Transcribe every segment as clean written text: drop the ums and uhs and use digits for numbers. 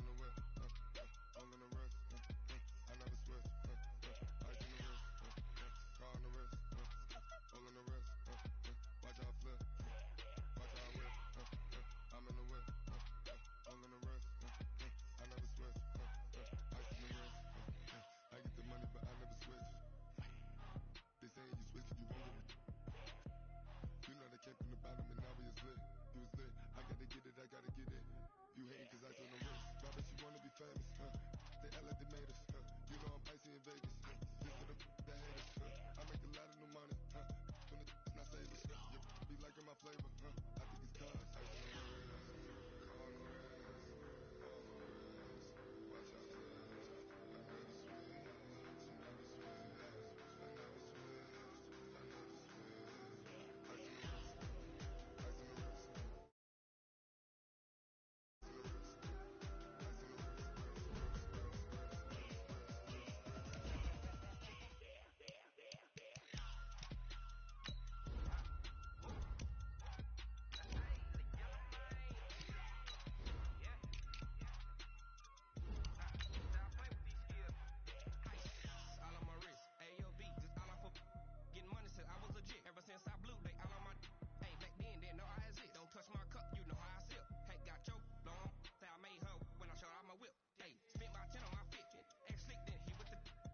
in the whip, all in the wrist, I never switch, ice in the wrist, car on the wrist, all in the wrist, watch how I flip, watch how I whip, I'm in the whip, all in the wrist, I never switch, ice in the wrist, I get the money but I never switch. They saying you switch 'cause you won't get it. You know they came from the bottom and now we is lit. You was lit, I gotta get it, I gotta get it. You hating 'cause I told them wrist. Now that you wanna be famous, they act like they made us. You know I'm icy in Vegas. This to the haters. I make a lot of new money. When it's not savers. You be liking my flavor. I think it's cause ice in the wrist, car on the wrist, all on the wrist. Watch out for this. I never switch, never switch, I never switch, I never switch. Ice in the wrist, ice in the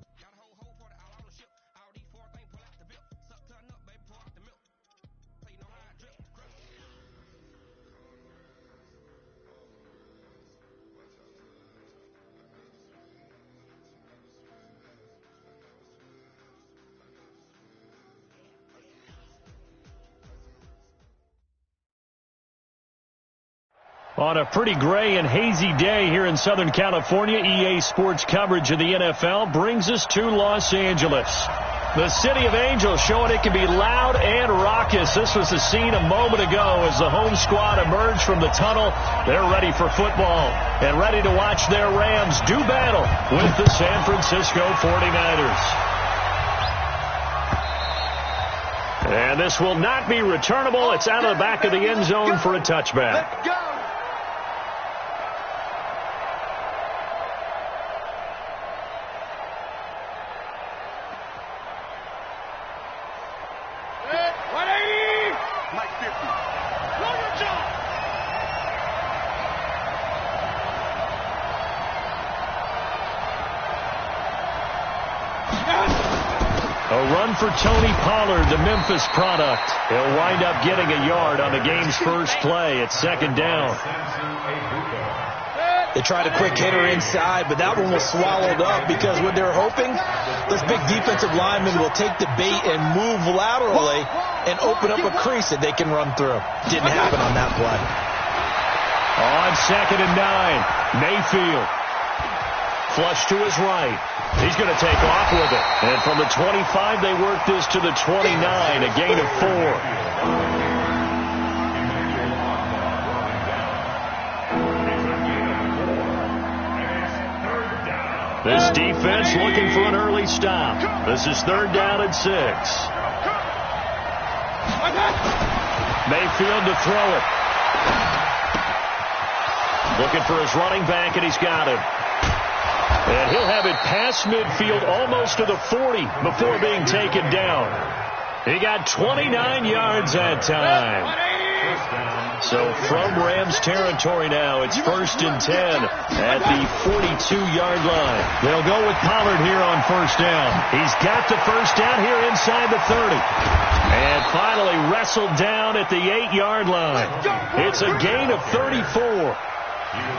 wrist. On a pretty gray and hazy day here in Southern California, EA Sports coverage of the NFL brings us to Los Angeles. The City of Angels showing it can be loud and raucous. This was the scene a moment ago as the home squad emerged from the tunnel. They're ready for football and ready to watch their Rams do battle with the San Francisco 49ers. And this will not be returnable. It's out of the back of the end zone for a touchback. Let's go! For Tony Pollard, the Memphis product. He'll wind up getting a yard on the game's first play at second down. They tried a quick hitter inside, but that one was swallowed up because what they're hoping, this big defensive lineman will take the bait and move laterally and open up a crease that they can run through. Didn't happen on that play. On 2nd and 9, Mayfield. Flush to his right. He's going to take off with it. And from the 25, they work this to the 29, a gain of 4. This defense looking for an early stop. This is 3rd down and 6. Mayfield to throw it. Looking for his running back, and he's got him. And he'll have it past midfield almost to the 40 before being taken down. He got 29 yards that time. So from Rams territory now, it's 1st and 10 at the 42-yard line. They'll go with Pollard here on 1st down. He's got the 1st down here inside the 30. And finally wrestled down at the 8-yard line. It's a gain of 34.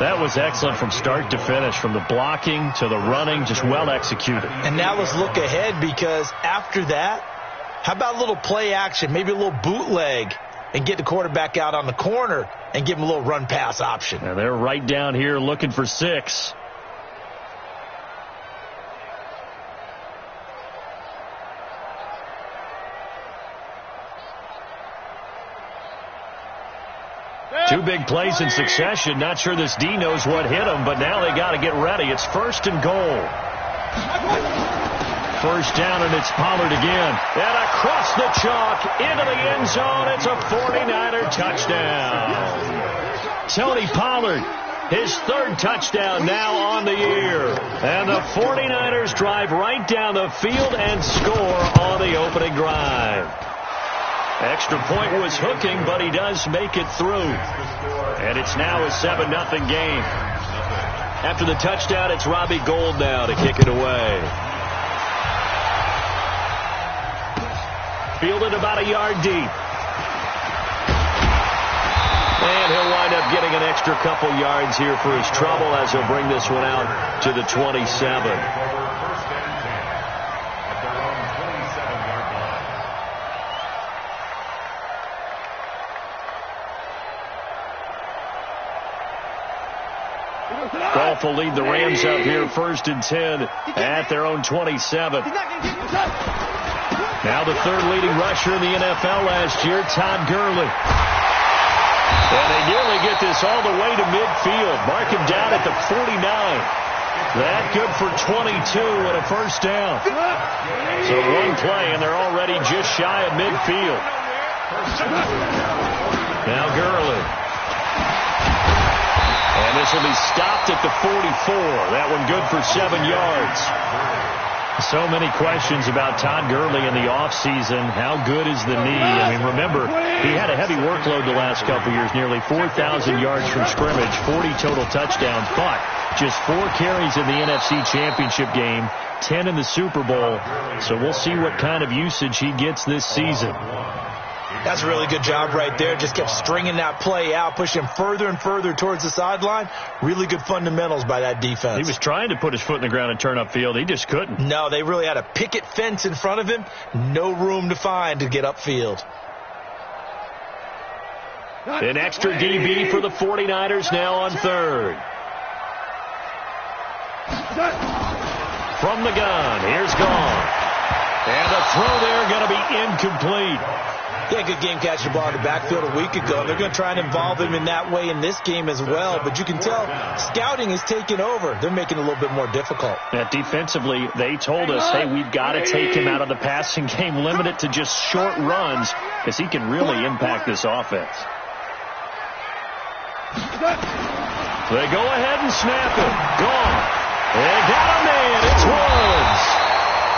That was excellent from start to finish, from the blocking to the running, just well executed. And now let's look ahead, because after that, how about a little play action, maybe a little bootleg, and get the quarterback out on the corner and give him a little run-pass option. And they're right down here looking for 6. Two big plays in succession. Not sure this D knows what hit him, but now they got to get ready. It's 1st and goal. 1st down, and it's Pollard again. And across the chalk into the end zone. It's a 49er touchdown. Tony Pollard. His third touchdown now on the year. And the 49ers drive right down the field and score on the opening drive. Extra point was hooking, but he does make it through. And it's now a 7-0 game. After the touchdown, it's Robbie Gould now to kick it away. Fielded about a yard deep. And he'll wind up getting an extra couple yards here for his trouble as he'll bring this one out to the 27. Goff will lead the Rams up here 1st and 10 at their own 27. Now the third leading rusher in the NFL last year, Todd Gurley. And they nearly get this all the way to midfield. Mark him down at the 49. That good for 22 and a first down. So one play, and they're already just shy of midfield. Now Gurley. And this will be stopped at the 44. That one good for 7 yards. So many questions about Todd Gurley in the offseason. How good is the knee? I mean, remember, he had a heavy workload the last couple years, nearly 4,000 yards from scrimmage, 40 total touchdowns, but just 4 carries in the NFC Championship game, 10 in the Super Bowl. So we'll see what kind of usage he gets this season. That's a really good job right there. Just kept stringing that play out, pushing him further and further towards the sideline. Really good fundamentals by that defense. He was trying to put his foot in the ground and turn upfield. He just couldn't. No, they really had a picket fence in front of him. No room to find to get upfield. An extra DB for the 49ers now on third. From the gun, here's Gone. And the throw there going to be incomplete. Yeah, good game catching the ball in the backfield a week ago. They're going to try and involve him in that way in this game as well. But you can tell scouting is taking over. They're making it a little bit more difficult. Yeah, defensively, they told us, hey, we've got to take him out of the passing game, limit it to just short runs, because he can really impact this offense. They go ahead and snap it. Gone. They got a man. It's Woods.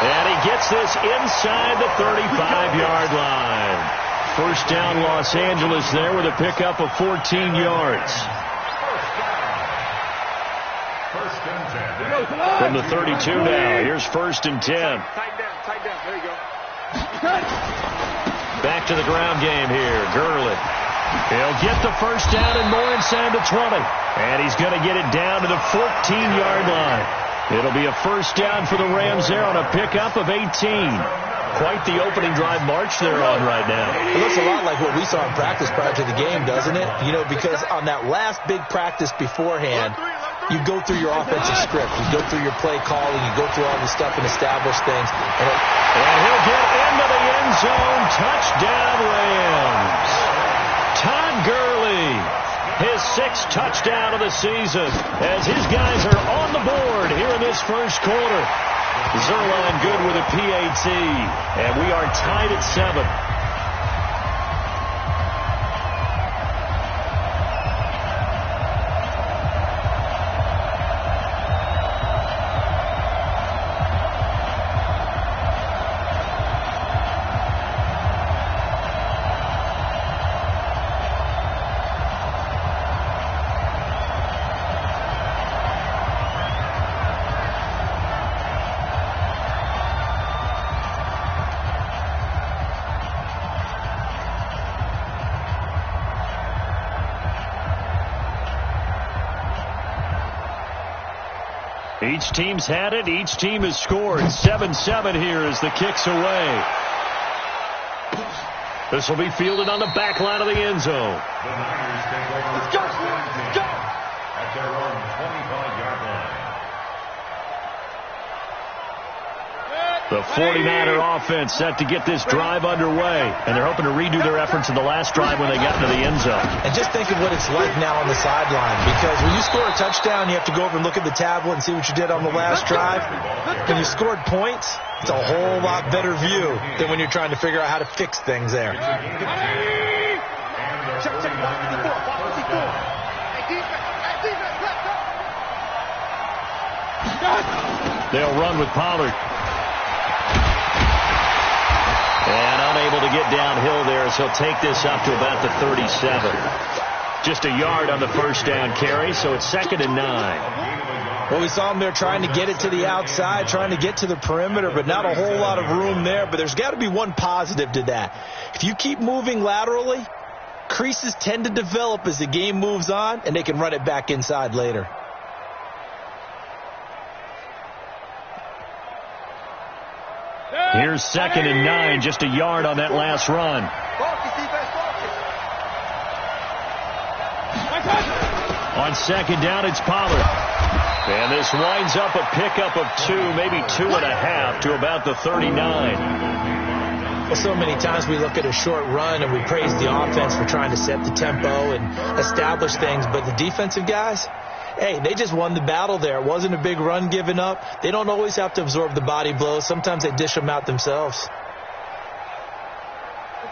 And he gets this inside the 35-yard line. First down, Los Angeles there with a pickup of 14 yards. From the 32 now, here's 1st and 10. Tight down. There you go. Back to the ground game here. Gurley. He'll get the first down and more inside the 20. And he's going to get it down to the 14-yard line. It'll be a first down for the Rams there on a pickup of 18. Quite the opening drive march they're on right now. It looks a lot like what we saw in practice prior to the game, doesn't it? You know, because on that last big practice beforehand, you go through your offensive script. You go through your play calling. You go through all this stuff and establish things. And he'll get into the end zone. Touchdown, Rams. Todd Gurley, his 6th touchdown of the season, as his guys are on the board here in this first quarter. Zerline good with a PAT, and we are tied at 7. Each team's had it. Each team has scored. 7-7 here as the kick's away. This will be fielded on the back line of the end zone. The Niners take over. Let's go. At their own 25-yard line. The 49er offense set to get this drive underway, and they're hoping to redo their efforts in the last drive when they got into the end zone. And just think of what it's like now on the sideline, because when you score a touchdown, you have to go over and look at the tablet and see what you did on the last drive. When you scored points, it's a whole lot better view than when you're trying to figure out how to fix things there. They'll run with Pollard. And unable to get downhill there, so he'll take this up to about the 37. Just a yard on the first down carry, so it's 2nd and 9. Well, we saw him there trying to get it to the outside, trying to get to the perimeter, but not a whole lot of room there. But there's got to be one positive to that. If you keep moving laterally, creases tend to develop as the game moves on, and they can run it back inside later. Here's 2nd and 9, just a yard on that last run. On 2nd down, it's Pollard. And this winds up a pickup of 2, maybe 2.5 to about the 39. Well, so many times we look at a short run and we praise the offense for trying to set the tempo and establish things, but the defensive guys, hey, they just won the battle there. It wasn't a big run given up. They don't always have to absorb the body blows. Sometimes they dish them out themselves.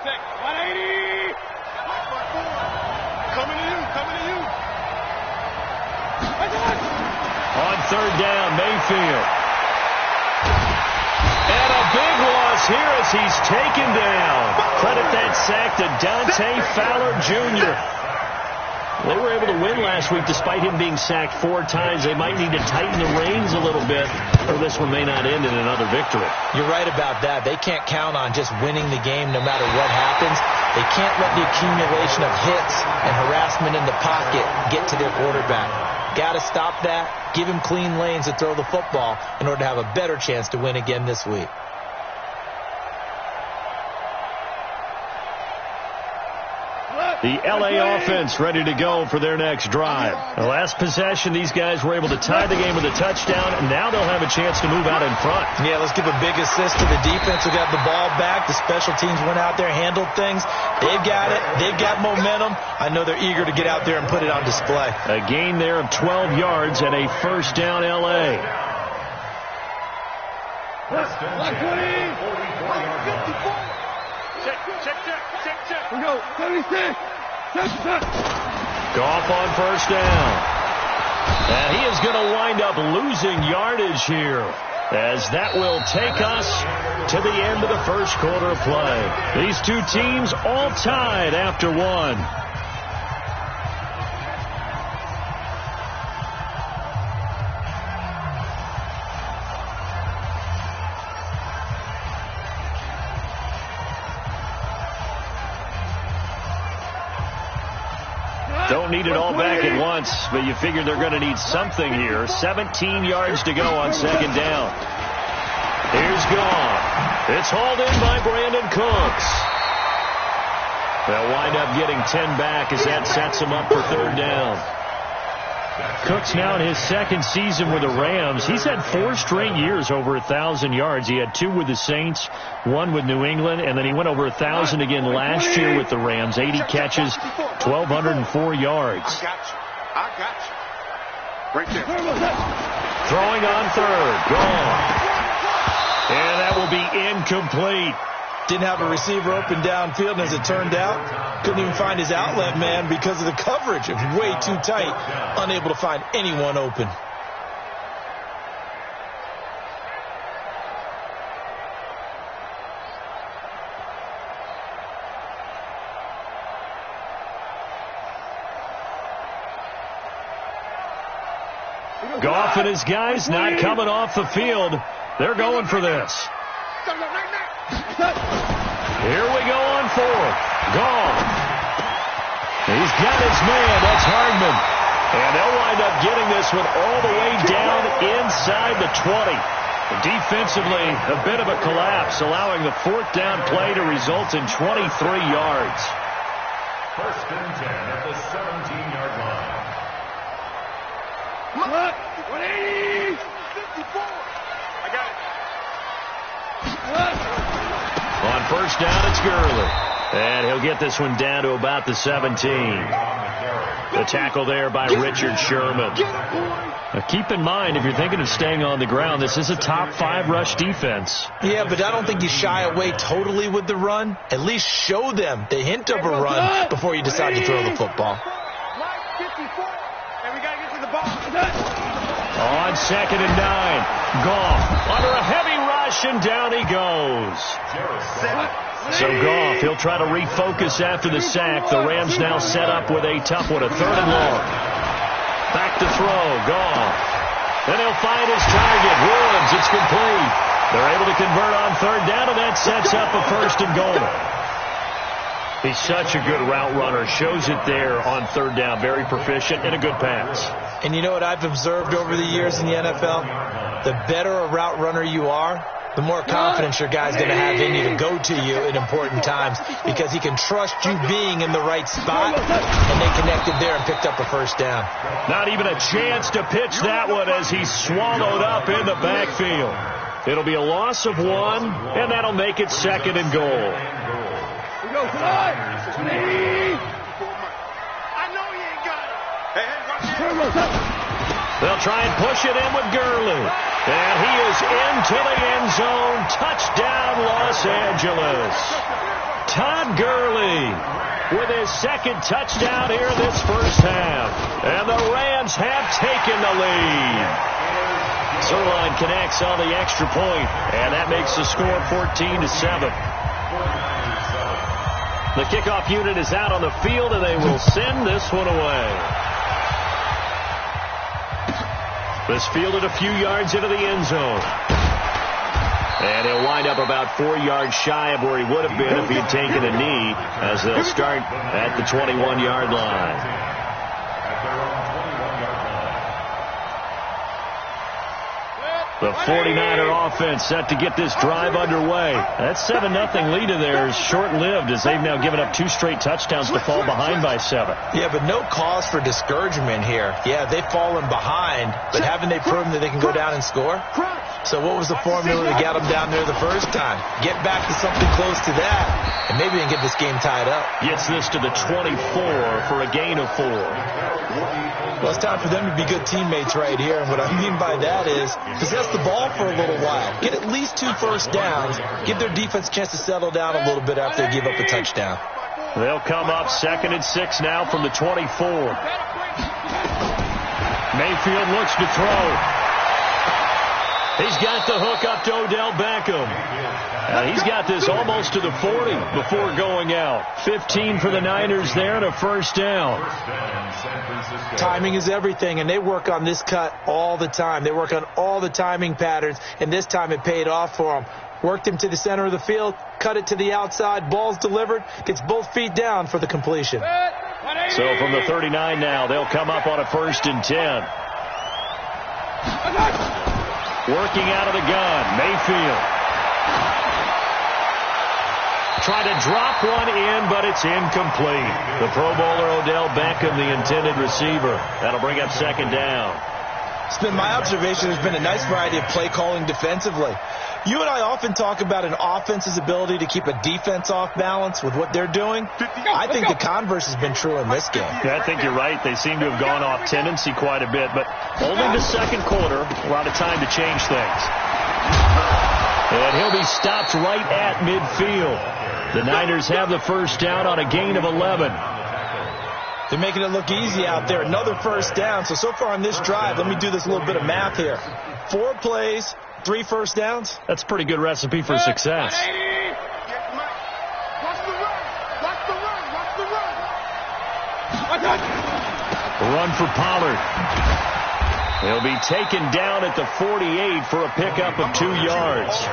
180! Coming to you. On 3rd down, Mayfield. And a big loss here as he's taken down. Credit that sack to Dante Fowler Jr. They were able to win last week despite him being sacked 4 times. They might need to tighten the reins a little bit, or this one may not end in another victory. You're right about that. They can't count on just winning the game no matter what happens. They can't let the accumulation of hits and harassment in the pocket get to their quarterback. Got to stop that, give him clean lanes to throw the football in order to have a better chance to win again this week. The L.A. offense ready to go for their next drive. The last possession, these guys were able to tie the game with a touchdown, and now they'll have a chance to move out in front. Yeah, let's give a big assist to the defense who got the ball back. The special teams went out there, handled things. They've got it. They've got momentum. I know they're eager to get out there and put it on display. A gain there of 12 yards and a first down L.A. Check. We go. 76. Goff on first down. And he is going to wind up losing yardage here, as that will take us to the end of the first quarter of play. These two teams all tied after one. Don't need it all back at once, but you figure they're going to need something here. 17 yards to go on second down. Here's Goff. It's hauled in by Brandon Cooks. They'll wind up getting 10 back as that sets them up for third down. Cooks now in his second season with the Rams. He's had 4 straight years over 1,000 yards. He had 2 with the Saints, 1 with New England, and then he went over 1,000 again last year with the Rams. 80 catches, 1,204 yards. I got you. Right there. Throwing on third. Gone. And that will be incomplete. Didn't have a receiver open downfield, and as it turned out, couldn't even find his outlet man because of the coverage. It was way too tight, unable to find anyone open. Goff and his guys not coming off the field. They're going for this. Here we go on fourth. Goff. He's got his man. That's Hardman. And they'll wind up getting this one all the way down inside the 20. Defensively, a bit of a collapse, allowing the fourth down play to result in 23 yards. First and 10 at the 17-yard line. What? 180! 54! I got it. On first down, it's Gurley. And he'll get this one down to about the 17. The tackle there by Richard Sherman. Now keep in mind, if you're thinking of staying on the ground, this is a top 5 rush defense. Yeah, but I don't think you shy away totally with the run. At least show them the hint of a run before you decide to throw the football. And we got to get to the ball. On 2nd and 9. Goff under a heavy rush, and down he goes. So Goff, he'll try to refocus after the sack. The Rams now set up with a tough one, a 3rd and long. Back to throw, Goff. Then he'll find his target, Woods. It's complete. They're able to convert on 3rd down, and that sets up a 1st and goal. He's such a good route runner. Shows it there on 3rd down. Very proficient and a good pass. And you know what I've observed over the years in the NFL? The better a route runner you are, the more confidence your guy's going to have in you to go to you in important times, because he can trust you being in the right spot, and they connected there and picked up a 1st down. Not even a chance to pitch that one as he's swallowed up in the backfield. It'll be a loss of 1, and that'll make it 2nd and goal. They'll try and push it in with Gurley. And he is into the end zone. Touchdown, Los Angeles. Todd Gurley with his 2nd touchdown here this first half. And the Rams have taken the lead. Zerline connects on the extra point, and that makes the score 14-7. The kickoff unit is out on the field, and they will send this one away. This fielded a few yards into the end zone. And he'll wind up about 4 yards shy of where he would have been if he had taken a knee, as they'll start at the 21-yard line. The 49er offense set to get this drive underway. That 7-0 lead of theirs short-lived, as they've now given up 2 straight touchdowns to fall behind by 7. Yeah, but no cause for discouragement here. Yeah, they've fallen behind, but haven't they proven that they can go down and score? So what was the formula to get them down there the first time? Get back to something close to that, and maybe they can get this game tied up. Gets this to the 24 for a gain of 4. Well, it's time for them to be good teammates right here, and what I mean by that is possess the ball for a little while. Get at least 2 first downs. Give their defense a chance to settle down a little bit after they give up a touchdown. They'll come up 2nd and 6 now from the 24. Mayfield looks to throw. He's got the hook up to Odell Beckham. He's got this almost to the 40 before going out. 15 for the Niners there and a 1st down. Timing is everything, and they work on this cut all the time. They work on all the timing patterns, and this time it paid off for them. Worked him to the center of the field, cut it to the outside, ball's delivered, gets both feet down for the completion. So from the 39 now, they'll come up on a 1st and 10. Working out of the gun, Mayfield. Try to drop one in, but it's incomplete. The Pro Bowler Odell Beckham, the intended receiver. That'll bring up 2nd down. It's been my observation there's been a nice variety of play calling defensively. You and I often talk about an offense's ability to keep a defense off balance with what they're doing. I think the converse has been true in this game. Yeah, I think you're right. They seem to have gone off tendency quite a bit, but only the 2nd quarter, a lot of time to change things. And he'll be stopped right at midfield. The Niners have the 1st down on a gain of 11. They're making it look easy out there. Another 1st down. So far on this drive, let me do this little bit of math here. 4 plays, 3 1st downs. That's a pretty good recipe for success. Watch the run. Run for Pollard. He'll be taken down at the 48 for a pickup of 2 yards.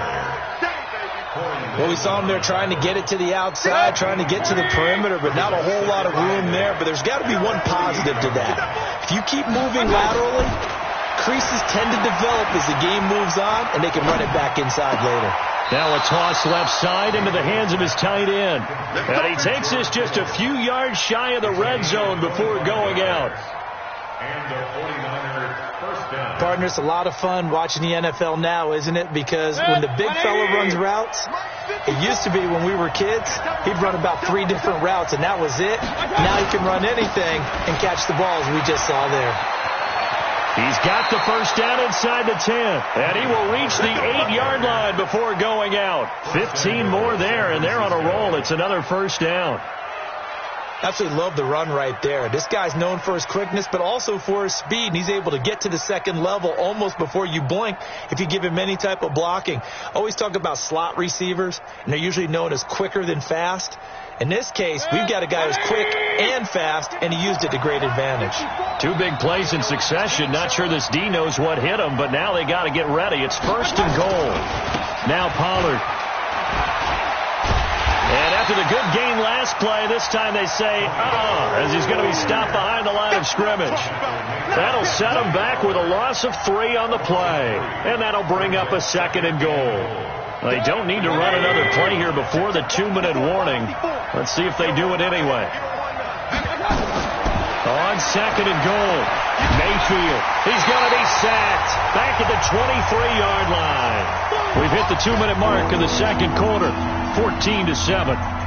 Well, we saw him there trying to get it to the outside, trying to get to the perimeter, but not a whole lot of room there. But there's got to be one positive to that. If you keep moving laterally, creases tend to develop as the game moves on, and they can run it back inside later. Now a toss left side into the hands of his tight end. And he takes this just a few yards shy of the red zone before going out. And the 49ers first down. Partner, it's a lot of fun watching the NFL now, isn't it? Because when the big fella runs routes, it used to be when we were kids, he'd run about 3 different routes, and that was it. Now he can run anything and catch the balls we just saw there. He's got the 1st down inside the 10, and he will reach the 8-yard line before going out. 15 more there, and they're on a roll. It's another 1st down. Absolutely love the run right there. This guy's known for his quickness, but also for his speed. And he's able to get to the second level almost before you blink if you give him any type of blocking. Always talk about slot receivers, and they're usually known as quicker than fast. In this case, we've got a guy who's quick and fast, and he used it to great advantage. 2 big plays in succession. Not sure this D knows what hit him, but now they got to get ready. It's 1st and goal. Now Pollard. And after the good gain last play, this time they say, as he's going to be stopped behind the line of scrimmage. That'll set him back with a loss of 3 on the play. And that'll bring up a 2nd and goal. They don't need to run another play here before the 2-minute warning. Let's see if they do it anyway. On 2nd and goal, Mayfield. He's going to be sacked back at the 23-yard line. We've hit the 2-minute mark in the second quarter, 14-7.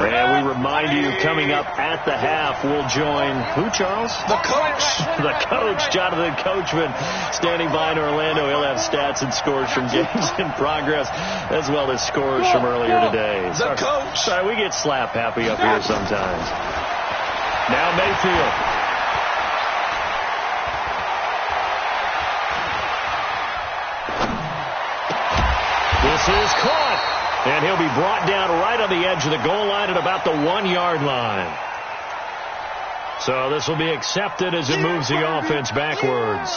And we remind you, coming up at the half, we'll join who, Charles? The coach. The coach, Jonathan Coachman, standing by in Orlando. He'll have stats and scores from games in progress, as well as scores from earlier today. The coach. Sorry, we get slap happy up here sometimes. Now Mayfield. This is caught. And he'll be brought down right on the edge of the goal line at about the 1-yard line. So this will be accepted as it moves the offense backwards.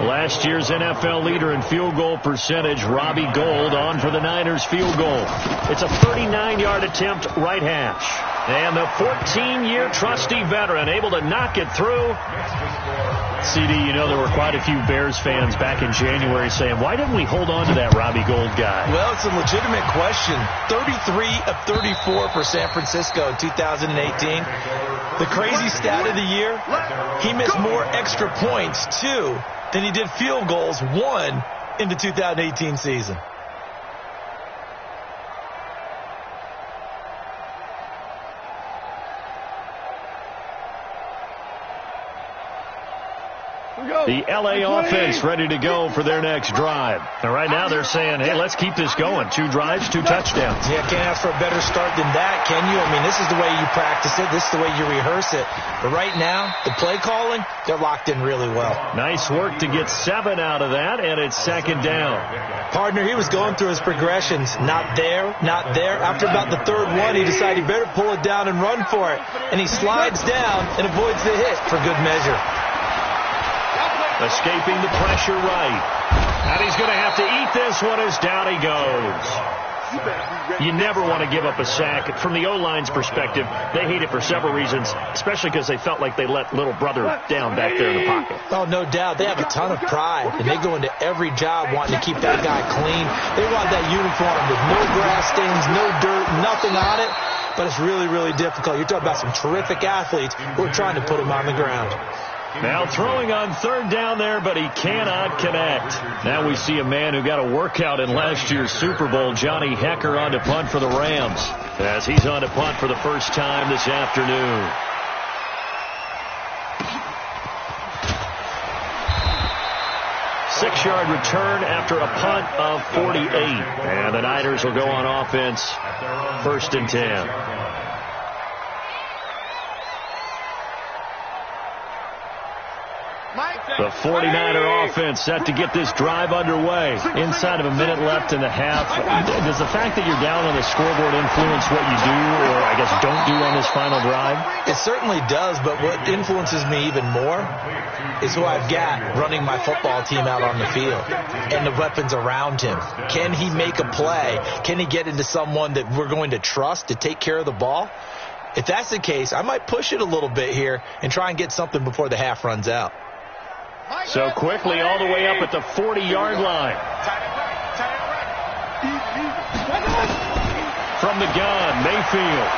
Last year's NFL leader in field goal percentage, Robbie Gould, on for the Niners field goal. It's a 39-yard attempt right hash. And the 14-year trusty veteran able to knock it through. CD, you know there were quite a few Bears fans back in January saying, why didn't we hold on to that Robbie Gould guy? Well, it's a legitimate question. 33 of 34 for San Francisco in 2018. The crazy stat of the year, he missed more extra points, too, than he did field goals, 1 in the 2018 season. The L.A. offense ready to go for their next drive. And right now they're saying, hey, let's keep this going. 2 drives, 2 touchdowns. Yeah, can't ask for a better start than that, can you? I mean, this is the way you practice it. This is the way you rehearse it. But right now, the play calling, they're locked in really well. Nice work to get 7 out of that, and it's 2nd down. Partner, he was going through his progressions. Not there, not there. After about the 3rd one, he decided he better pull it down and run for it. And he slides down and avoids the hit for good measure. Escaping the pressure right. And he's going to have to eat this one as down he goes. You never want to give up a sack. From the O-line's perspective, they hate it for several reasons, especially because they felt like they let little brother down back there in the pocket. Oh, no doubt. They have a ton of pride, and they go into every job wanting to keep that guy clean. They want that uniform with no grass stains, no dirt, nothing on it. But it's really, really difficult. You're talking about some terrific athletes who are trying to put him on the ground. Now throwing on 3rd down there, but he cannot connect. Now we see a man who got a workout in last year's Super Bowl, Johnny Hecker, on to punt for the Rams, as he's on to punt for the first time this afternoon. Six-yard return after a punt of 48. And the Niners will go on offense, 1st and 10. The 49er offense set to get this drive underway. Inside of a minute left in the half. Does the fact that you're down on the scoreboard influence what you do, or I guess don't do on this final drive? It certainly does, but what influences me even more is who I've got running my football team out on the field and the weapons around him. Can he make a play? Can he get into someone that we're going to trust to take care of the ball? If that's the case, I might push it a little bit here and try and get something before the half runs out. So quickly all the way up at the 40-yard line. From the gun, Mayfield.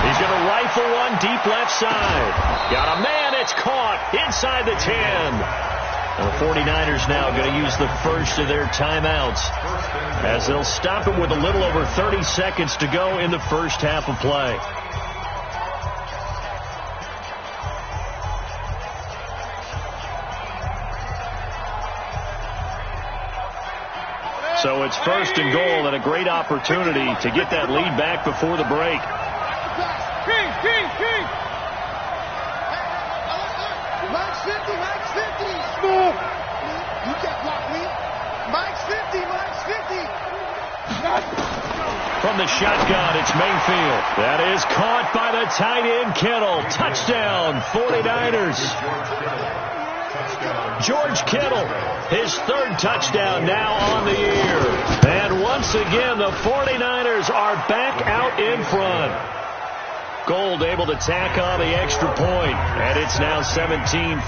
He's going to rifle one deep left side. Got a man, it's caught inside the 10. And the 49ers now going to use the first of their timeouts as they'll stop it with a little over 30 seconds to go in the first half of play. So it's first and goal and a great opportunity to get that lead back before the break. Mike's 50, Mike's 50. Smooth. You can't block me. Mike's 50, Mike's 50. From the shotgun, it's Mayfield. That is caught by the tight end, Kittle. Touchdown, 49ers. George Kittle, his third touchdown now on the year. And once again, the 49ers are back out in front. Gold able to tack on the extra point, and it's now 17-14.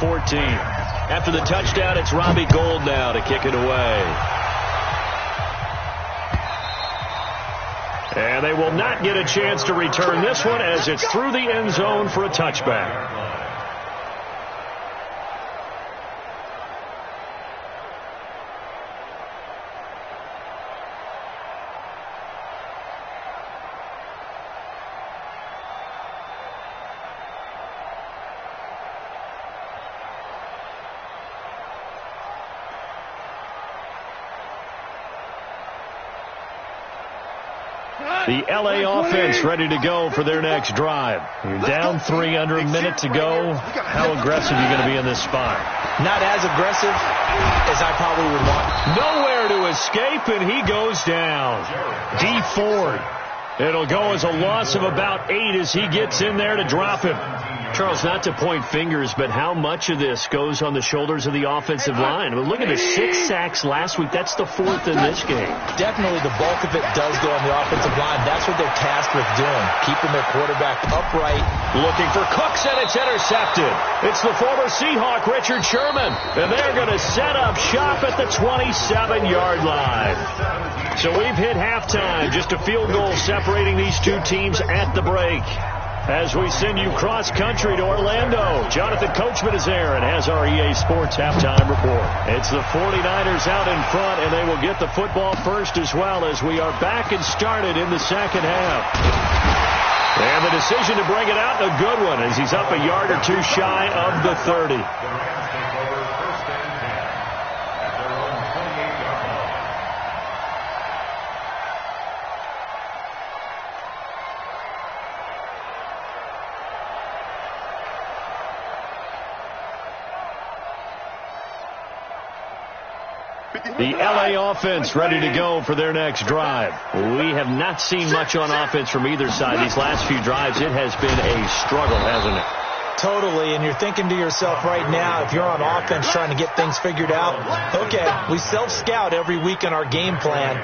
After the touchdown, it's Robbie Gould now to kick it away. And they will not get a chance to return this one as it's through the end zone for a touchback. The L.A. offense ready to go for their next drive. You're down 3 under a minute to go. How aggressive are you going to be in this spot? Not as aggressive as I probably would want. Nowhere to escape, and he goes down. D. Ford. It'll go as a loss of about 8 as he gets in there to drop him. Charles, not to point fingers, but how much of this goes on the shoulders of the offensive line? I mean, look at the 6 sacks last week. That's the 4th in this game. Definitely the bulk of it does go on the offensive line. That's what they're tasked with doing, keeping their quarterback upright. Looking for Cooks, and it's intercepted. It's the former Seahawk, Richard Sherman, and they're going to set up shop at the 27-yard line. So we've hit halftime, just a field goal separating these two teams at the break. As we send you cross-country to Orlando, Jonathan Coachman is there and has our EA Sports halftime report. It's the 49ers out in front, and they will get the football first as well as we are back and started in the second half. And the decision to bring it out, a good one, as he's up a yard or two shy of the 30. The L.A. offense ready to go for their next drive. We have not seen much on offense from either side. These last few drives, it has been a struggle, hasn't it? Totally, and you're thinking to yourself right now, if you're on offense trying to get things figured out, okay, we self-scout every week in our game plan.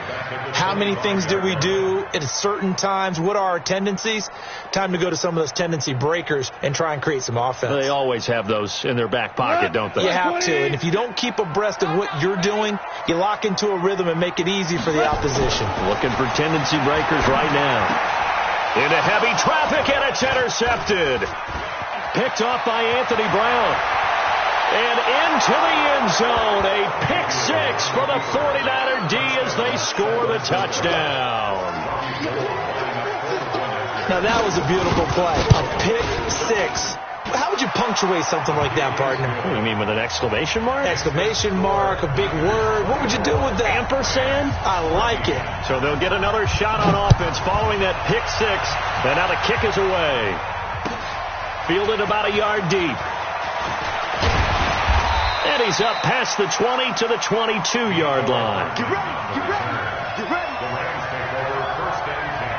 How many things do we do at certain times? What are our tendencies? Time to go to some of those tendency breakers and try and create some offense. They always have those in their back pocket, don't they? You have to, and if you don't keep abreast of what you're doing, you lock into a rhythm and make it easy for the opposition. Looking for tendency breakers right now. Into heavy traffic, and it's intercepted. Picked off by Anthony Brown. And into the end zone, a pick 6 for the 49er D as they score the touchdown. Now that was a beautiful play. A pick 6. How would you punctuate something like that, partner? What do you mean, with an exclamation mark? Exclamation mark, a big word. What would you do with that? Ampersand? I like it. So they'll get another shot on offense following that pick 6. And now the kick is away. Fielded about a yard deep. And he's up past the 20 to the 22-yard line. Get ready, get ready, get ready. The Rams take over first and 10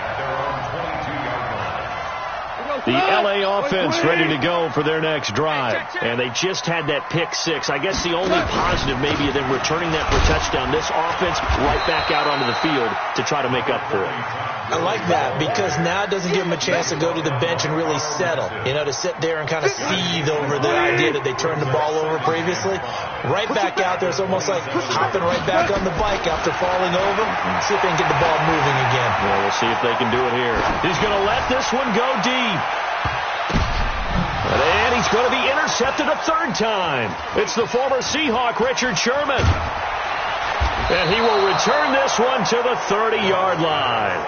at their own 22-yard line. The L.A. offense ready to go for their next drive. And they just had that pick 6. I guess the only positive maybe of them returning that for a touchdown. This offense right back out onto the field to try to make up for it. I like that because now it doesn't give them a chance to go to the bench and really settle. You know, to sit there and kind of seethe over the idea that they turned the ball over previously. Right back out there. It's almost like hopping right back on the bike after falling over. See if they can get the ball moving again. Well, we'll see if they can do it here. He's going to let this one go deep. And he's going to be intercepted a third time. It's the former Seahawk, Richard Sherman. And he will return this one to the 30-yard line.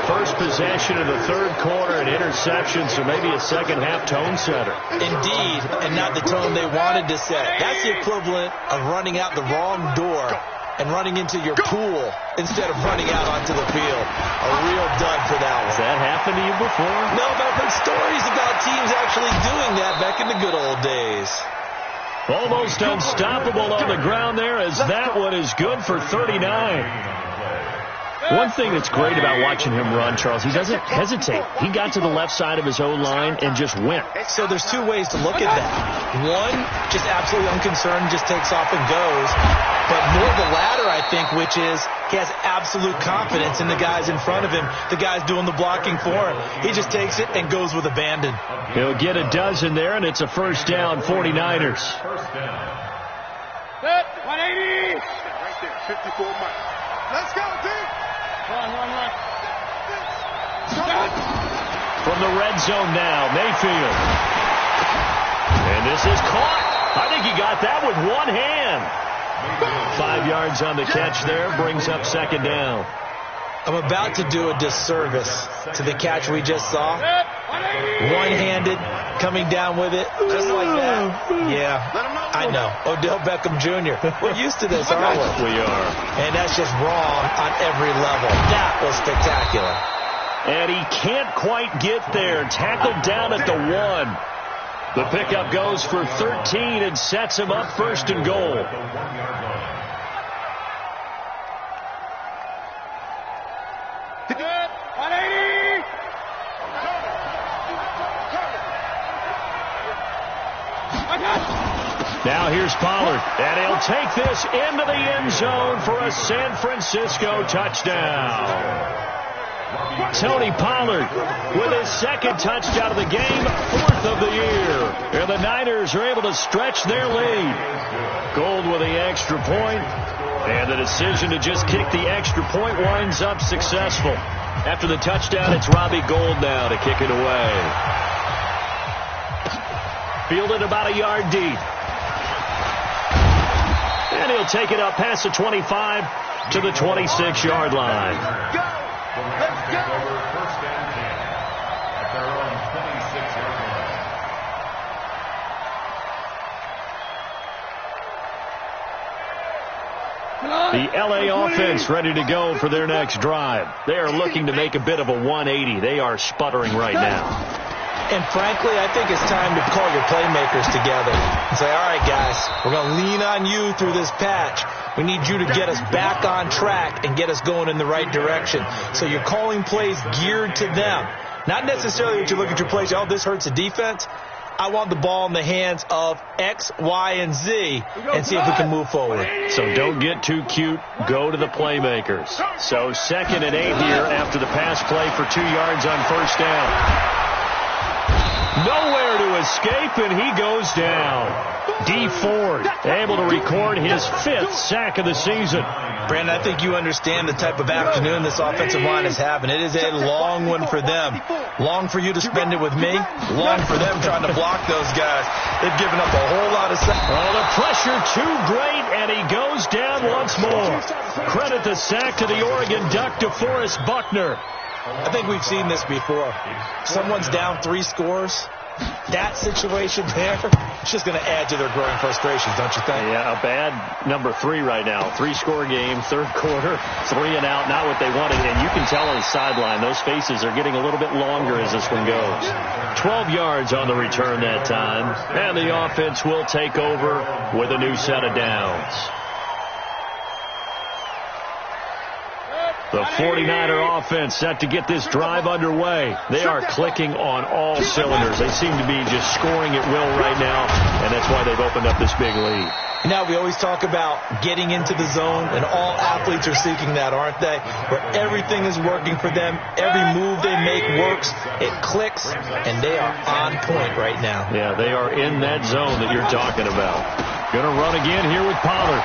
First possession of the third quarter, an interception, so maybe a second-half tone setter. Indeed, and not the tone they wanted to set. That's the equivalent of running out the wrong door and running into your pool instead of running out onto the field. A real dud for that one. Has that happened to you before? No, but I've heard stories about teams actually doing that back in the good old days. Almost unstoppable on the ground there, as that one is good for 39. One thing that's great about watching him run, Charles, he doesn't hesitate. He got to the left side of his own line and just went. So there's two ways to look at that. One, just absolutely unconcerned, just takes off and goes. But more the latter, I think, which is he has absolute confidence in the guys in front of him, the guys doing the blocking for him. He just takes it and goes with abandon. He'll get a dozen there, and it's a first down, 49ers. First down. 180. Right there, 54 miles. Let's go, team. Run. From the red zone now, Mayfield. And this is caught. I think he got that with one hand. 5 yards on the catch there, brings up second down. I'm about to do a disservice to the catch we just saw. One-handed, coming down with it, just like that. Yeah, I know. Odell Beckham Jr. We're used to this, aren't we? We are. And that's just wrong on every level. That was spectacular. And he can't quite get there. Tackled down at the 1. The pickup goes for 13 and sets him up first and goal. Now here's Pollard, and he'll take this into the end zone for a San Francisco touchdown. Tony Pollard with his second touchdown of the game, 4th of the year. And the Niners are able to stretch their lead. Gold with the extra point, and the decision to just kick the extra point winds up successful. After the touchdown, it's Robbie Gould now to kick it away. Fielded about a yard deep. And he'll take it up past the 25 to the 26-yard line. Let's go. First and 10 at their own 26-yard line. The LA offense ready to go for their next drive. They are looking to make a bit of a 180. They are sputtering right now. And frankly, I think it's time to call your playmakers together and say, all right, guys, we're going to lean on you through this patch. We need you to get us back on track and get us going in the right direction. So you're calling plays geared to them. Not necessarily that you look at your plays, oh, this hurts the defense. I want the ball in the hands of X, Y, and Z and see if we can move forward. So don't get too cute. Go to the playmakers. So 2nd and 8 here after the pass play for 2 yards on first down. Nowhere to escape, and he goes down. D. Ford able to record his 5th sack of the season. Brandon, I think you understand the type of afternoon this offensive line is having. It is a long one for them. Long for you to spend it with me. Long for them trying to block those guys. They've given up a whole lot of sacks. Oh, the pressure too great, and he goes down once more. Credit the sack to the Oregon Duck, DeForest Buckner. I think we've seen this before. Someone's down 3 scores. That situation there, it's just going to add to their growing frustrations, don't you think? Yeah, a bad number 3 right now. 3-score game, 3rd quarter, 3 and out, not what they wanted. And you can tell on the sideline, those faces are getting a little bit longer as this one goes. 12 yards on the return that time. And the offense will take over with a new set of downs. The 49er offense set to get this drive underway. They are clicking on all cylinders. They seem to be just scoring at will right now, and that's why they've opened up this big lead. Now, we always talk about getting into the zone, and all athletes are seeking that, aren't they? Where everything is working for them. Every move they make works. It clicks, and they are on point right now. Yeah, they are in that zone that you're talking about. Going to run again here with Pollard.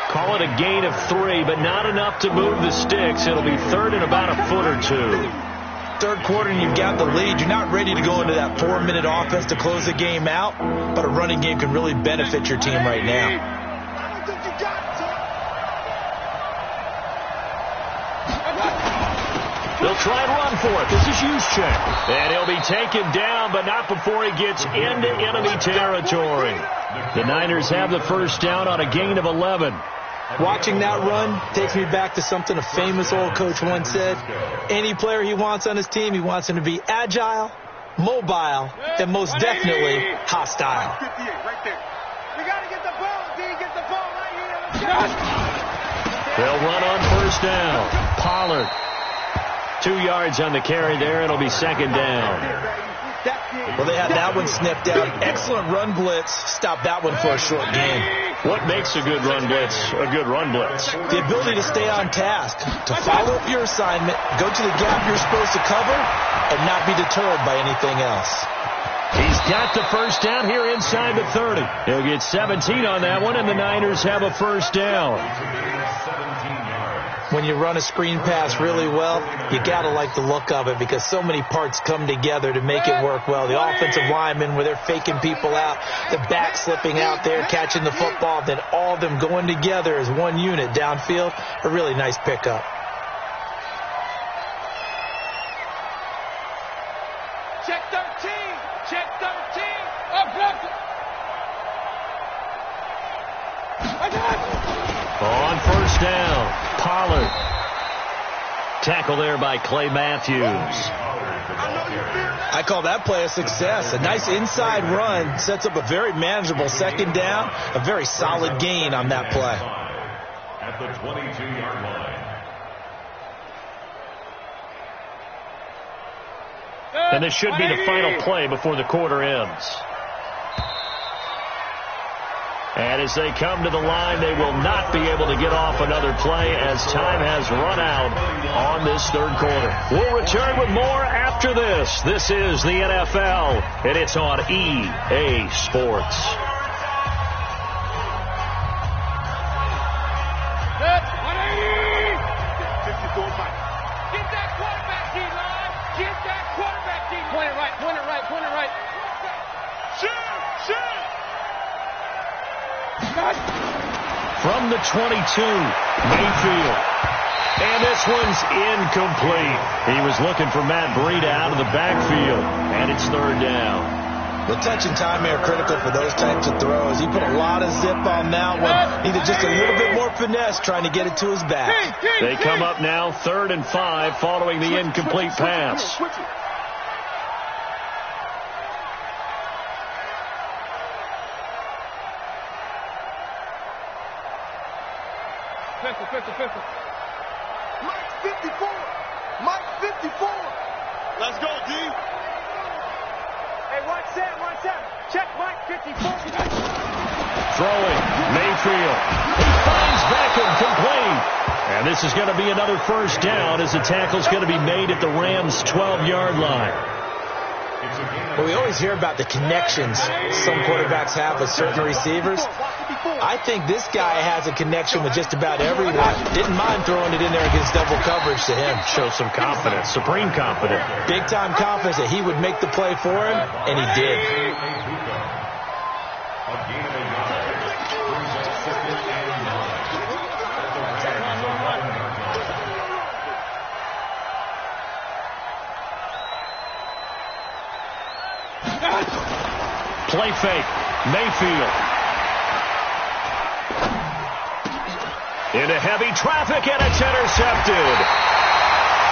Call it a gain of 3, but not enough to move the sticks. It'll be 3rd and about a foot or 2. third quarter and you've got the lead, you're not ready to go into that 4-minute offense to close the game out, but a running game can really benefit your team right now. They'll try and run for it. This is Juszczyk. And he'll be taken down, but not before he gets into enemy territory. The Niners have the first down on a gain of 11. Watching that run takes me back to something a famous old coach once said. Any player he wants on his team, he wants him to be agile, mobile, and most definitely hostile. We got to get the ball, D. Get the ball right here. They'll run on first down. Pollard. 2 yards on the carry there. It'll be second down. Well, they had that one sniffed out. Excellent run blitz. Stop that one for a short gain. What makes a good run blitz a good run blitz? The ability to stay on task, to follow up your assignment, go to the gap you're supposed to cover, and not be deterred by anything else. He's got the first down here inside the 30. He'll get 17 on that one, and the Niners have a first down. When you run a screen pass really well, you got to like the look of it because so many parts come together to make it work well. The offensive linemen, where they're faking people out, the back slipping out there, catching the football, then all of them going together as one unit downfield, a really nice pickup. Check 13. Check 13. Up, left. I got it. On first down, Pollard. Tackle there by Clay Matthews. I call that play a success. A nice inside run sets up a very manageable second down, a very solid gain on that play. At the 22-yard line. And this should be the final play before the quarter ends. And as they come to the line, they will not be able to get off another play as time has run out on this third quarter. We'll return with more after this. This is the NFL, and it's on EA Sports. Get that quarterback, D-line. Get that quarterback, D-line. Point it right, point it right, point it right. Shoot! From the 22, Mayfield. And this one's incomplete. He was looking for Matt Breida out of the backfield, and it's third down. The touch and timing are critical for those types of throws. He put a lot of zip on that one. Needed just a little bit more finesse trying to get it to his back. They come up now 3rd and 5 following the incomplete pass. Pistol. Mike 54. Mike 54. Let's go, D. Hey, watch that. Check Mike 54. Throwing, Mayfield. He finds Beckham complete. And this is going to be another first down as the tackle's going to be made at the Rams' 12-yard line. Well, we always hear about the connections some quarterbacks have with certain receivers. I think this guy has a connection with just about everyone. Didn't mind throwing it in there against double coverage to him. Shows some confidence, supreme confidence. Big-time confidence that he would make the play for him, and he did. Play fake, Mayfield. Into heavy traffic, and it's intercepted.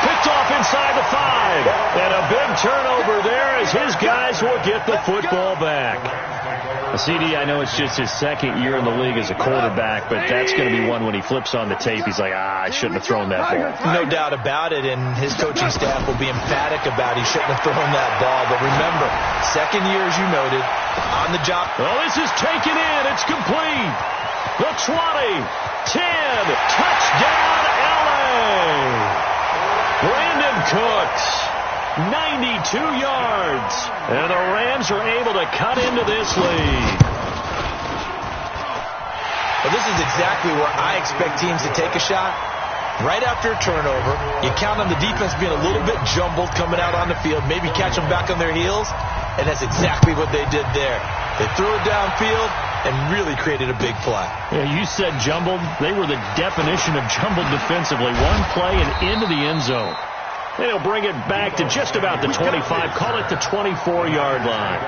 Picked off inside the 5. And a big turnover there as his guys will get the football back. CD, I know it's just his second year in the league as a quarterback, but that's going to be one when he flips on the tape. He's like, I shouldn't have thrown that ball. No doubt about it, and his coaching staff will be emphatic about he shouldn't have thrown that ball. But remember, second year, as you noted, on the job. Well, this is taken in. It's complete. The 20, 10, touchdown, LA. Brandon Cooks, 92 yards. And the Rams are able to cut into this lead. Well, this is exactly where I expect teams to take a shot. right after a turnover. You count on the defense being a little bit jumbled coming out on the field, maybe catch them back on their heels, and that's exactly what they did there. They threw it downfield and really created a big play. Yeah, you said jumbled. They were the definition of jumbled defensively. One play and into the end zone. And he'll bring it back to just about the 25. Call it the 24-yard line.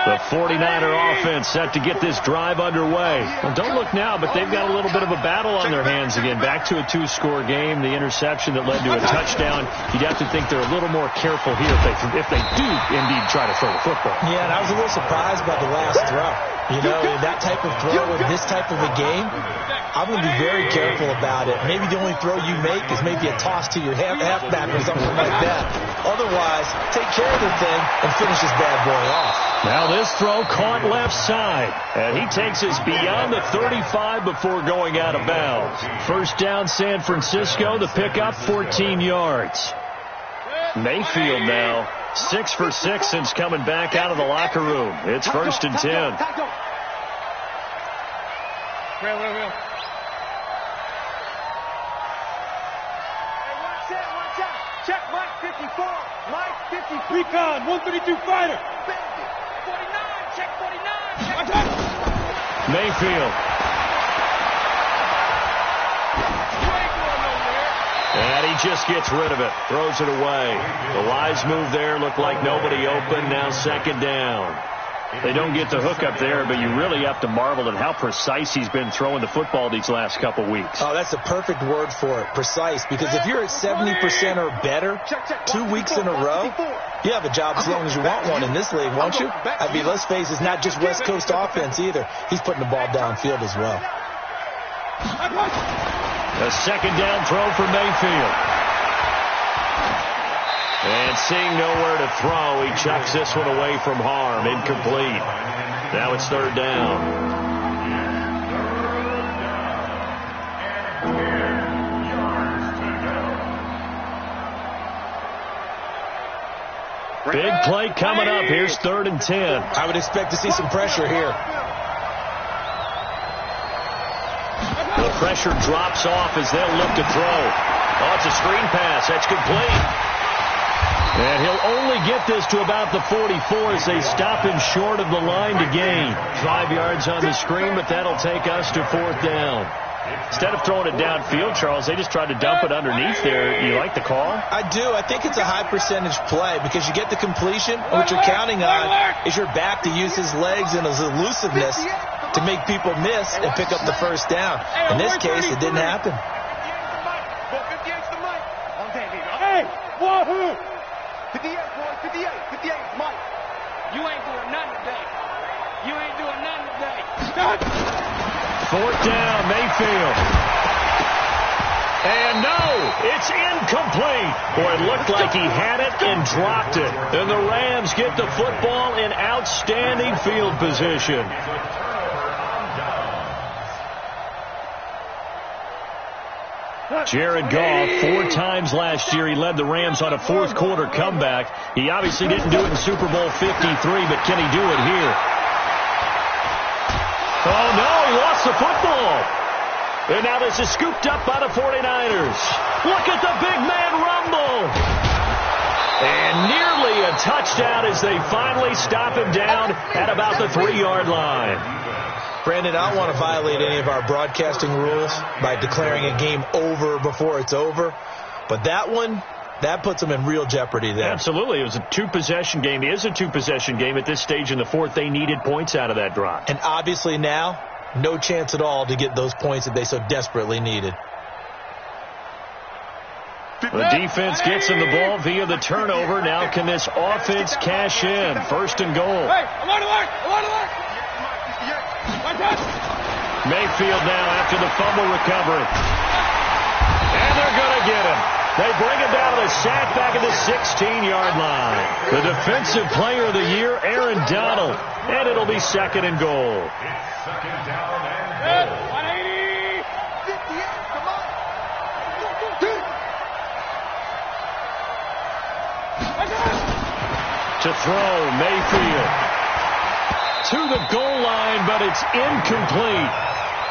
The 49er offense set to get this drive underway. Well, don't look now, but they've got a little bit of a battle on their hands again. Back to a 2-score game. The interception that led to a touchdown. You'd have to think they're a little more careful here if they do indeed try to throw the football. Yeah, and I was a little surprised by the last throw. You know, that type of throw in this type of a game, I'm going to be very careful about it. Maybe the only throw you make is maybe a toss to your halfback or something like that. Otherwise, take care of the thing and finish this bad boy off. Now this throw caught left side, and he takes us beyond the 35 before going out of bounds. First down, San Francisco. The pickup, 14 yards. Mayfield now, 6 for 6 since coming back out of the locker room. It's 1st and 10. Will. Check Mike 54. Mike 54. Recon, 132 fighter. 49, check 49. Mayfield. And he just gets rid of it. Throws it away. The wise move there. Looked like nobody open. Now 2nd down. They don't get the hook up there, but you really have to marvel at how precise he's been throwing the football these last couple weeks. Oh, that's a perfect word for it, precise, because if you're at 70% or better 2 weeks in a row, you have a job as long as you want one in this league, won't you? I mean, let's face it, it's not just West Coast offense either. He's putting the ball downfield as well. A 2nd down throw for Mayfield. And seeing nowhere to throw, he chucks this one away from harm. Incomplete. Now it's 3rd down. Big play coming up. Here's 3rd and 10. I would expect to see some pressure here. The pressure drops off as they'll look to throw. Oh, it's a screen pass. That's complete. And he'll only get this to about the 44 as they stop him short of the line to gain. 5 yards on the screen, but that'll take us to 4th down. Instead of throwing it downfield, Charles, they just tried to dump it underneath there. You like the call? I do. I think it's a high percentage play because you get the completion. What you're counting on is your back to use his legs and his elusiveness to make people miss and pick up the 1st down. In this case, it didn't happen. Hey, wahoo! 58, boy, 58, Mike. You ain't doing nothing today. You ain't doing nothing today. 4th down, Mayfield. And no, it's incomplete. Boy, it looked like he had it and dropped it. And the Rams get the football in outstanding field position. Jared Goff, 4 times last year, he led the Rams on a 4th quarter comeback. He obviously didn't do it in Super Bowl 53, but can he do it here? Oh, no, he lost the football. And now this is scooped up by the 49ers. Look at the big man rumble. And nearly a touchdown as they finally stop him down at about the 3-yard line. Brandon, I don't want to violate any of our broadcasting rules by declaring a game over before it's over. But that one, that puts them in real jeopardy there. Absolutely. It was a 2-possession game. It is a 2-possession game at this stage in the 4th. They needed points out of that drive. And obviously now, no chance at all to get those points that they so desperately needed. The defense gets him the ball via the turnover. Now can this offense cash in? 1st and goal. Hey, alert! Mayfield now after the fumble recovery. And they're going to get him. They bring him down to the sack back at the 16-yard line. The defensive player of the year, Aaron Donald. And it'll be 2nd and goal. It's 2nd down and goal. 180! 58, come on! To throw, Mayfield. to the goal line, but it's incomplete.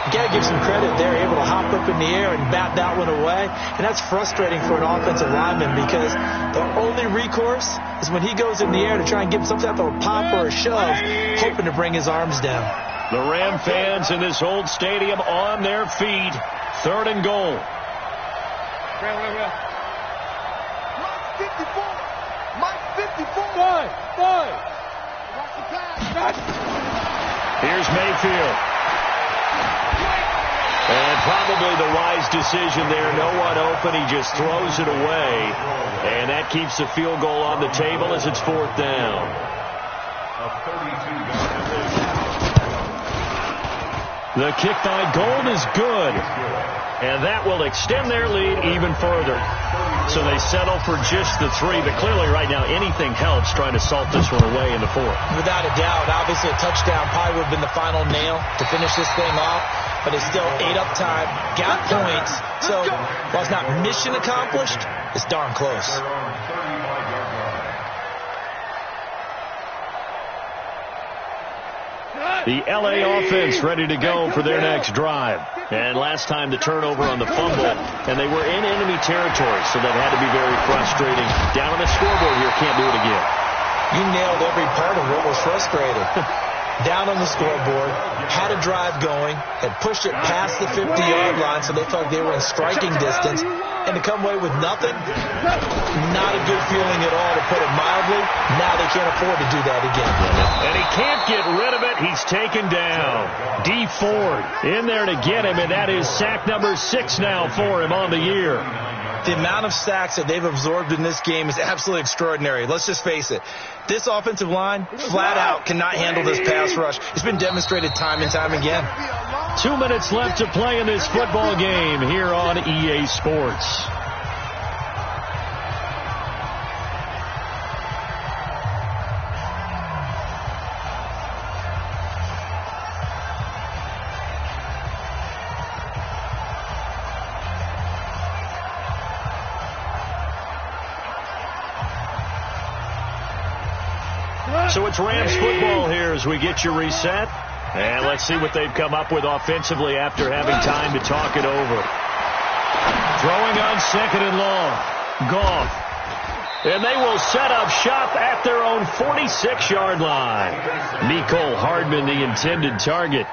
You got to give some credit. They're able to hop up in the air and bat that one away. And that's frustrating for an offensive lineman because the only recourse is when he goes in the air to try and give some type of a pop or a shove, hoping to bring his arms down. The Ram fans in this old stadium on their feet. 3rd and goal. Mike 54. Here's Mayfield. And probably the wise decision there. No one open. He just throws it away. And that keeps the field goal on the table as it's 4th down. The kick by Gold is good. And that will extend their lead even further. So they settle for just the 3. But clearly right now anything helps trying to salt this one away in the 4th. Without a doubt. Obviously a touchdown probably would have been the final nail to finish this thing off. But it's still 8 up time, got points. So while it's not mission accomplished, it's darn close. The LA offense ready to go for their next drive. And last time the turnover on the fumble, and they were in enemy territory, so that had to be very frustrating. Down on the scoreboard here, can't do it again. You nailed every part of what was frustrating. Down on the scoreboard, had a drive going, had pushed it past the 50-yard line, so they felt they were in striking distance, and to come away with nothing, not a good feeling at all, to put it mildly. Now they can't afford to do that again. And he can't get rid of it. He's taken down. D. Ford in there to get him, and that is sack number 6 now for him on the year. The amount of sacks that they've absorbed in this game is absolutely extraordinary. Let's just face it. This offensive line, flat out, cannot handle this pass rush. It's been demonstrated time and time again. 2 minutes left to play in this football game here on EA Sports. So it's Rams football here as we get you reset. And let's see what they've come up with offensively after having time to talk it over. Throwing on 2nd and long. Goff. And they will set up shop at their own 46-yard line. Mecole Hardman, the intended target.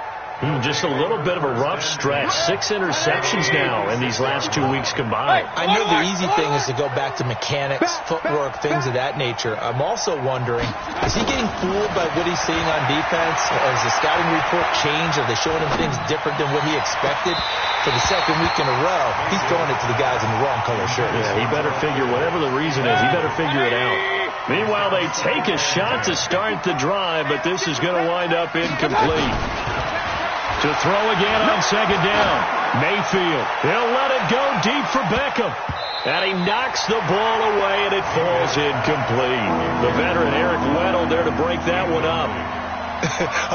Just a little bit of a rough stretch. 6 interceptions now in these last 2 weeks combined. I know the easy thing is to go back to mechanics, footwork, things of that nature. I'm also wondering, is he getting fooled by what he's seeing on defense? Has the scouting report changed? Are they showing him things different than what he expected? For the 2nd week in a row, he's throwing it to the guys in the wrong color shirts. Yeah, he better figure, whatever the reason is, he better figure it out. Meanwhile, they take a shot to start the drive, but this is going to wind up incomplete. To throw again on 2nd down. Mayfield. He'll let it go deep for Beckham. And he knocks the ball away, and it falls incomplete. The veteran Eric Weddle there to break that one up.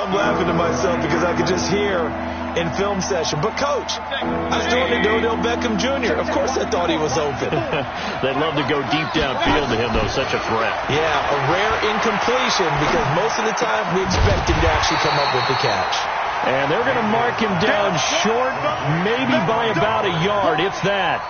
I'm laughing to myself because I could just hear in film session, but Coach, I was throwing to Odell Beckham Jr. Of course I thought he was open. They'd love to go deep downfield to him, though. Such a threat. Yeah, a rare incompletion because most of the time we expect him to actually come up with the catch. And they're going to mark him down short, maybe by about a yard, if that.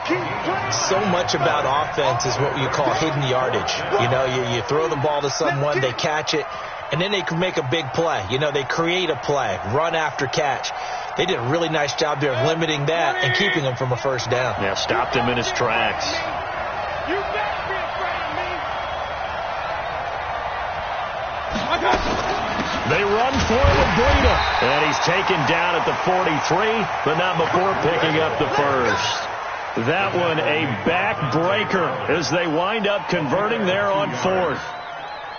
So much about offense is what you call hidden yardage. You know, you throw the ball to someone, they catch it, and then they can make a big play. You know, they create a play, run after catch. They did a really nice job there of limiting that and keeping him from a 1st down. Yeah, stopped him in his tracks. You better be afraid of me. I got you. They run for Labrina, and he's taken down at the 43, but not before picking up the 1st. That one a backbreaker as they wind up converting there on 4th.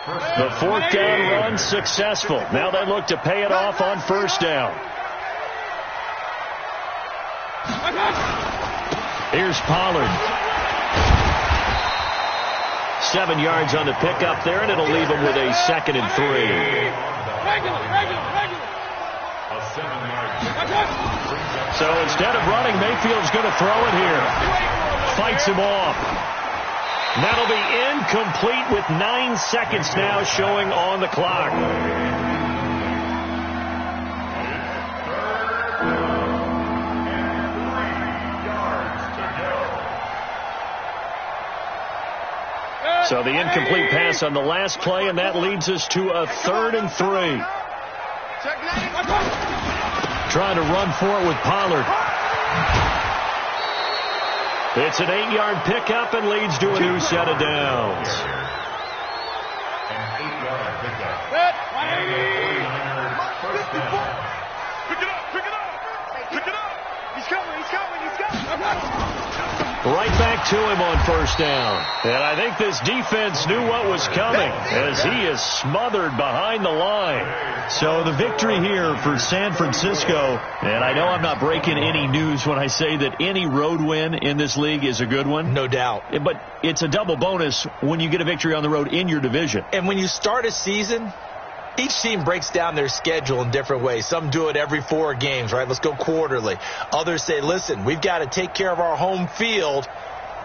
The 4th down run successful. Now they look to pay it off on 1st down. Here's Pollard. 7 yards on the pickup there, and it'll leave him with a 2nd and 3. Regular. So instead of running, Mayfield's going to throw it here. Fights him off. That'll be incomplete with 9 seconds now showing on the clock. So the incomplete pass on the last play, and that leads us to a 3rd and 3. Trying to run for it with Pollard. It's an 8-yard pickup and leads to a new set of downs. An 8-yard pickup. And a 49er first down. Pick it up, pick it up, pick it up. He's coming, he's coming, he's coming. Right back to him on first down. And I think this defense knew what was coming as he is smothered behind the line. So the victory here for San Francisco. And I know I'm not breaking any news when I say that any road win in this league is a good one. No doubt. But it's a double bonus when you get a victory on the road in your division. And when you start a season, each team breaks down their schedule in different ways. Some do it every 4 games, right? Let's go quarterly. Others say, listen, we've got to take care of our home field.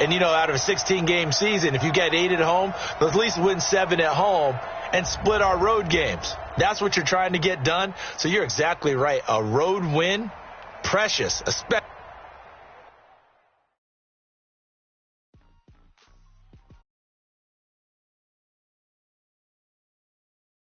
And, out of a 16-game season, if you get 8 at home, let's at least win 7 at home and split our road games. That's what you're trying to get done. So you're exactly right. A road win, precious, especially